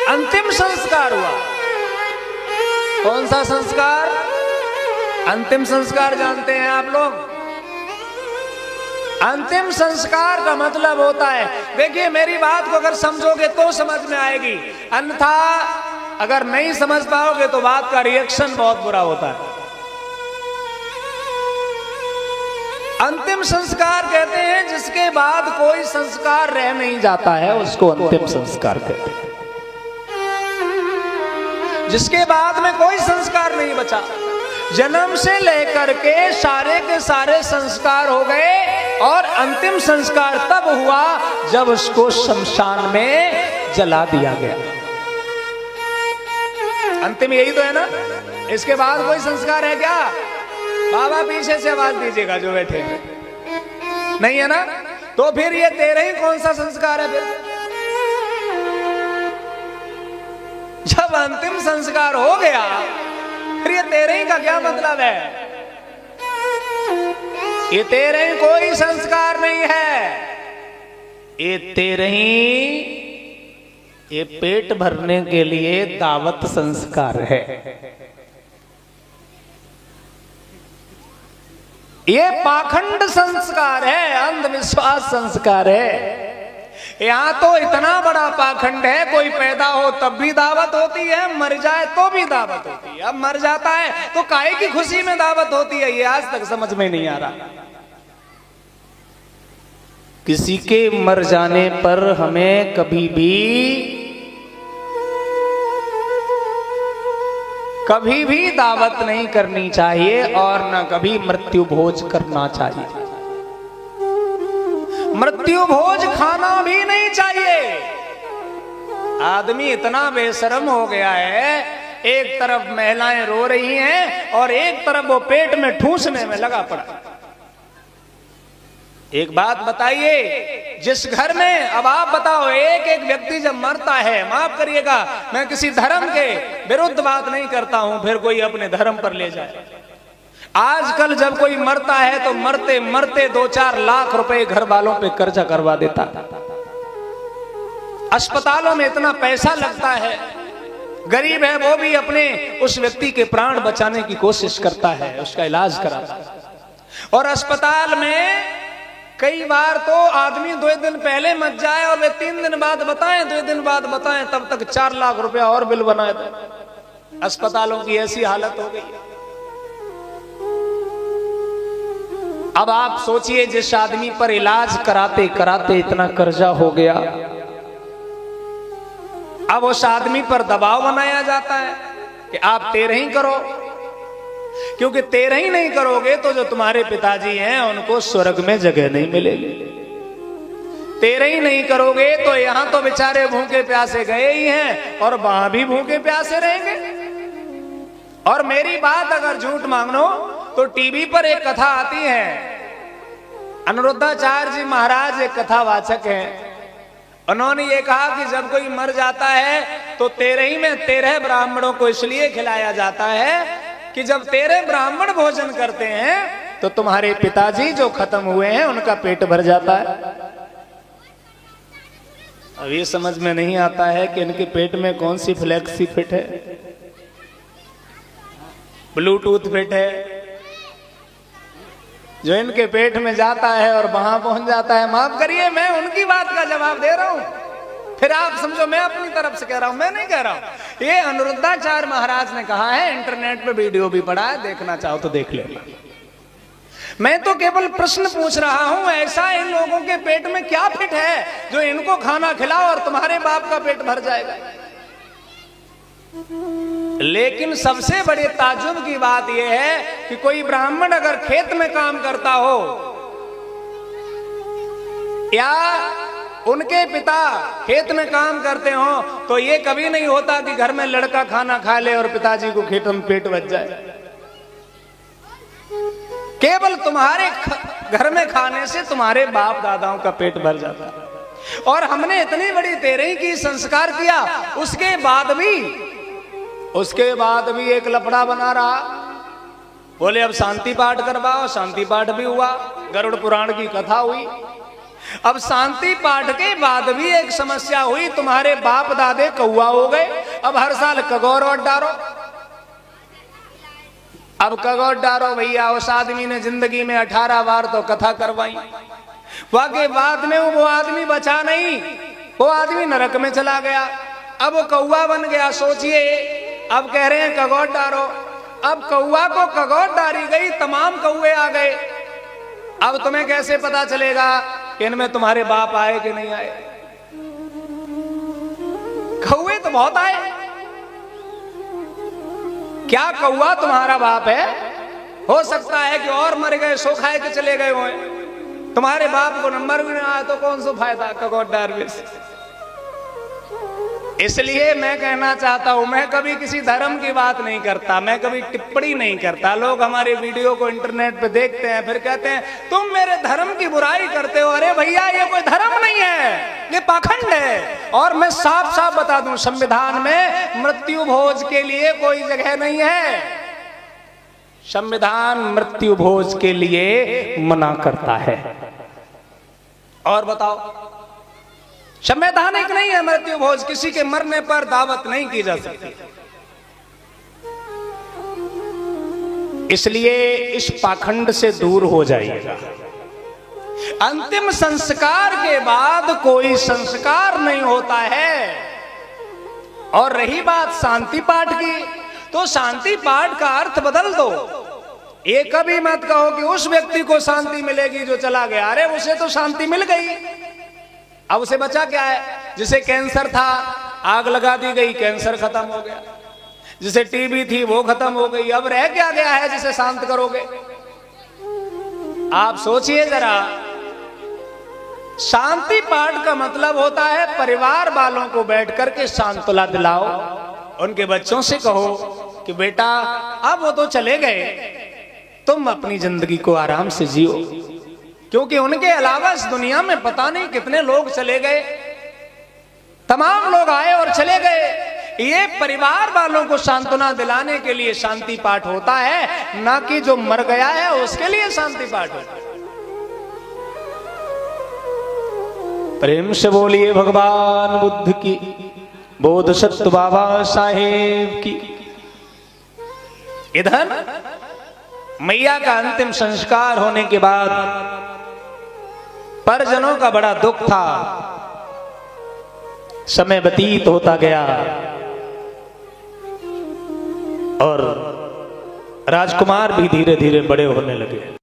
अंतिम संस्कार हुआ। कौन सा संस्कार? अंतिम संस्कार जानते हैं आप लोग? अंतिम संस्कार का मतलब होता है, देखिए मेरी बात को अगर समझोगे तो समझ में आएगी, अन्यथा अगर नहीं समझ पाओगे तो बात का रिएक्शन बहुत बुरा होता है। अंतिम संस्कार कहते हैं जिसके बाद कोई संस्कार रह नहीं जाता है, उसको अंतिम संस्कार कहते हैं। जिसके बाद में कोई संस्कार नहीं बचा, जन्म से लेकर के सारे संस्कार हो गए और अंतिम संस्कार तब हुआ जब उसको शमशान में जला दिया गया। अंतिम यही तो है ना, इसके बाद कोई संस्कार है क्या? बाबा पीछे से आवाज दीजिएगा जो बैठे हैं, नहीं है ना? तो फिर ये तेरा ही कौन सा संस्कार है? फिर जब अंतिम संस्कार हो गया फिर ये तेरे ही का क्या मतलब है? ये तेरे ही कोई संस्कार नहीं है, ये तेरे ही ये पेट भरने के लिए दावत संस्कार है। ये पाखंड संस्कार है, अंधविश्वास संस्कार है। यहां तो इतना बड़ा पाखंड है, कोई पैदा हो तब भी दावत होती है, मर जाए तो भी दावत होती है। अब मर जाता है तो काहे की खुशी में दावत होती है, ये आज तक समझ में नहीं आ रहा। किसी के मर जाने पर हमें कभी भी दावत नहीं करनी चाहिए और न कभी मृत्यु भोज करना चाहिए। मृत्यु भोज खाना भी नहीं चाहिए। आदमी इतना बेशर्म हो गया है, एक तरफ महिलाएं रो रही हैं और एक तरफ वो पेट में ठूसने में लगा पड़ा। एक बात बताइए, जिस घर में, अब आप बताओ, एक एक व्यक्ति जब मरता है, माफ करिएगा मैं किसी धर्म के विरुद्ध बात नहीं करता हूं, फिर कोई अपने धर्म पर ले जाए। आजकल जब कोई मरता है तो मरते मरते 2-4 लाख रुपए घर वालों पे कर्जा करवा देता। अस्पतालों में इतना पैसा लगता है, गरीब है वो भी अपने उस व्यक्ति के प्राण बचाने की कोशिश करता है, उसका इलाज कराता है। और अस्पताल में कई बार तो आदमी 2 दिन पहले मर जाए और वे 3 दिन बाद बताएं, 2 दिन बाद बताएं, तब तक 4 लाख रुपया और बिल बनाए थे। अस्पतालों की ऐसी हालत हो गई है। अब आप सोचिए, जिस आदमी पर इलाज कराते कराते इतना कर्जा हो गया, अब उस आदमी पर दबाव बनाया जाता है कि आप तेरे ही करो, क्योंकि तेरे ही नहीं करोगे तो जो तुम्हारे पिताजी हैं उनको स्वर्ग में जगह नहीं मिलेगी। तेरे ही नहीं करोगे तो यहां तो बेचारे भूखे प्यासे गए ही हैं और वहां भी भूखे प्यासे रहेंगे। और मेरी बात अगर झूठ मानो तो टीवी पर एक कथा आती है, अनिरुद्धाचार्य जी महाराज एक कथावाचक हैं। उन्होंने ये कहा कि जब कोई मर जाता है तो 13 में 13 ब्राह्मणों को इसलिए खिलाया जाता है कि जब 13 ब्राह्मण भोजन करते हैं तो तुम्हारे पिताजी जो खत्म हुए हैं उनका पेट भर जाता है। अब ये समझ में नहीं आता है कि इनके पेट में कौन सी फ्लेक्सी फिट है, ब्लूटूथ फिट है, जो इनके पेट में जाता है और वहां पहुंच जाता है। माफ करिए, मैं उनकी बात का जवाब दे रहा हूं, फिर आप समझो मैं अपनी तरफ से कह रहा हूं, मैं नहीं कह रहा हूं। ये अनिरुद्धाचार्य महाराज ने कहा है, इंटरनेट पे वीडियो भी पड़ा है, देखना चाहो तो देख लेना। मैं तो केवल प्रश्न पूछ रहा हूं, ऐसा इन लोगों के पेट में क्या फिट है जो इनको खाना खिलाओ और तुम्हारे बाप का पेट भर जाएगा। लेकिन सबसे बड़े ताज्जुब की बात यह है कि कोई ब्राह्मण अगर खेत में काम करता हो या उनके पिता खेत में काम करते हो तो ये कभी नहीं होता कि घर में लड़का खाना खा ले और पिताजी को खेत में पेट बच जाए। केवल तुम्हारे घर में खाने से तुम्हारे बाप दादाओं का पेट भर जाता है। और हमने इतनी बड़ी तेरही की संस्कार किया, उसके बाद भी एक लफड़ा बना रहा। बोले अब शांति पाठ करवाओ, शांति पाठ भी हुआ, गरुड़ पुराण की कथा हुई। अब शांति पाठ के बाद भी एक समस्या हुई, तुम्हारे बाप दादे कौआ हो गए, अब हर साल कगौर डारो। अब कगौर डारो भैया, उस आदमी ने जिंदगी में 18 बार तो कथा करवाई, वाके बाद में वो आदमी बचा नहीं, वो आदमी नरक में चला गया। अब वो कौआ बन गया। सोचिए, अब कह रहे हैं कगौर डारो। अब कौआ को कगौर डारी गई, तमाम कौए आ गए। अब तुम्हें कैसे पता चलेगा कि इनमें तुम्हारे बाप आए कि नहीं आए? कौए तो बहुत आए, क्या कौआ तुम्हारा बाप है? हो सकता है कि और मर गए, सो खाए के चले गए हों। तुम्हारे बाप को नंबर भी नहीं आया तो कौन सा फायदा कगौर डारने से। इसलिए मैं कहना चाहता हूं, मैं कभी किसी धर्म की बात नहीं करता, मैं कभी टिप्पणी नहीं करता। लोग हमारे वीडियो को इंटरनेट पे देखते हैं, फिर कहते हैं तुम मेरे धर्म की बुराई करते हो। अरे भैया, ये कोई धर्म नहीं है, ये पाखंड है। और मैं साफ साफ बता दूं, संविधान में मृत्यु भोज के लिए कोई जगह नहीं है। संविधान मृत्यु भोज के लिए मना करता है। और बताओ, संवैधानिक नहीं है मृत्यु भोज, किसी के मरने पर दावत नहीं की जा सकती। इसलिए इस पाखंड से दूर हो जाइएगा। अंतिम संस्कार के बाद कोई संस्कार नहीं होता है। और रही बात शांति पाठ की, तो शांति पाठ का अर्थ बदल दो। ये कभी मत कहो कि उस व्यक्ति को शांति मिलेगी जो चला गया। अरे उसे तो शांति मिल गई, अब उसे बचा क्या है? जिसे कैंसर था, आग लगा दी गई, कैंसर खत्म हो गया। जिसे टीबी थी, वो खत्म हो गई। अब रह क्या गया है जिसे शांत करोगे? आप सोचिए जरा। शांति पाठ का मतलब होता है परिवार वालों को बैठ करके सांत्वना दिलाओ। उनके बच्चों से कहो कि बेटा, अब वो तो चले गए, तुम अपनी जिंदगी को आराम से जियो, क्योंकि उनके अलावा इस दुनिया में पता नहीं कितने लोग चले गए। तमाम लोग आए और चले गए। ये परिवार वालों को सांत्वना दिलाने के लिए शांति पाठ होता है, ना कि जो मर गया है उसके लिए शांति पाठ होता है। प्रेम से बोलिए भगवान बुद्ध की, बोधिसत्व बाबा साहेब की। इधर मैया का अंतिम संस्कार होने के बाद परिजनों का बड़ा दुख था। समय व्यतीत होता गया और राजकुमार भी धीरे धीरे बड़े होने लगे।